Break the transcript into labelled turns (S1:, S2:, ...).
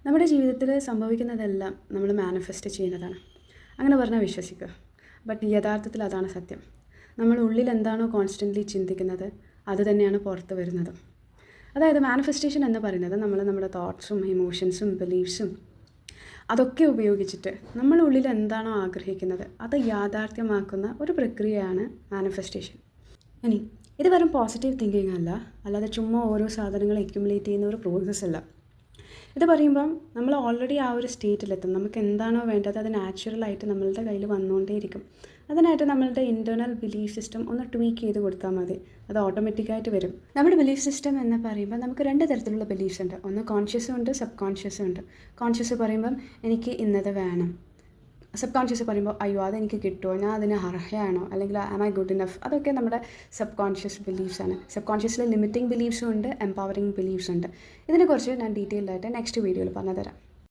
S1: നമ്മുടെ ജീവിതത്തിൽ സംഭവിക്കുന്നതെല്ലാം നമ്മൾ മാനിഫെസ്റ്റ് ചെയ്യുന്നതാണ്. അങ്ങനെ പറഞ്ഞാൽ വിശ്വസിക്കുക. ബട്ട് യഥാർത്ഥത്തിൽ അതാണ് സത്യം. നമ്മൾ ഉള്ളിൽ എന്താണോ കോൺസ്റ്റൻ്റ്ലി ചിന്തിക്കുന്നത് അത് തന്നെയാണ് പുറത്ത് വരുന്നത്. അതായത് മാനിഫെസ്റ്റേഷൻ എന്ന് പറയുന്നത് നമ്മുടെ തോട്ട്സും ഇമോഷൻസും ബിലീഫ്സും അതൊക്കെ ഉപയോഗിച്ചിട്ട് നമ്മൾ ഉള്ളിൽ എന്താണോ ആഗ്രഹിക്കുന്നത് അത് യാഥാർത്ഥ്യമാക്കുന്ന ഒരു പ്രക്രിയയാണ് മാനിഫെസ്റ്റേഷൻ. ഇനി ഇത് വെറും പോസിറ്റീവ് തിങ്കിങ് അല്ലാതെ ചുമ്മാ ഓരോ സാധനങ്ങൾ അക്യുമുലേറ്റ് ചെയ്യുന്ന ഒരു പ്രോസസ്സ് അല്ല. ഇത് പറയുമ്പം നമ്മൾ ഓൾറെഡി ആ ഒരു സ്റ്റേറ്റിലെത്തും. നമുക്ക് എന്താണോ വേണ്ടത് അത് നാച്ചുറലായിട്ട് നമ്മളുടെ കയ്യിൽ വന്നുകൊണ്ടേയിരിക്കും. അതിനായിട്ട് നമ്മളുടെ ഇൻറ്റേർണൽ ബിലീഫ് സിസ്റ്റം ഒന്ന് ട്വീക്ക് ചെയ്ത് കൊടുത്താൽ മതി, അത് ഓട്ടോമാറ്റിക്കായിട്ട് വരും. നമ്മുടെ ബിലീഫ് സിസ്റ്റം എന്ന് പറയുമ്പോൾ നമുക്ക് രണ്ട് തരത്തിലുള്ള ബിലീഫ്സ് ഉണ്ട്. ഒന്ന് കോൺഷ്യസും ഉണ്ട്, സബ് കോൺഷ്യസും ഉണ്ട്. കോൺഷ്യസ് പറയുമ്പം എനിക്ക് ഇന്നത് വേണം. സബ് കോൺഷ്യസ് പറയുമ്പോൾ അയ്യോ അതെനിക്ക് കിട്ടുമോ, ഞാൻ അതിന് അർഹയാണോ, അല്ലെങ്കിൽ ആം ഐ ഗുഡ് ഇനഫ്, അതൊക്കെ നമ്മുടെ സബ് കോൺഷ്യസ് ബിലീഫ്സാണ്. സബ് കോൺഷ്യസിൽ ലിമിറ്റിംഗ് ബിലീഫ്സും ഉണ്ട്, എംപവറിംഗ് ബിലീഫ്സും ഉണ്ട്. ഇതിനെക്കുറിച്ച് ഞാൻ ഡീറ്റെയിൽഡായിട്ട് നെക്സ്റ്റ് വീഡിയോയിൽ പറഞ്ഞു തരാം.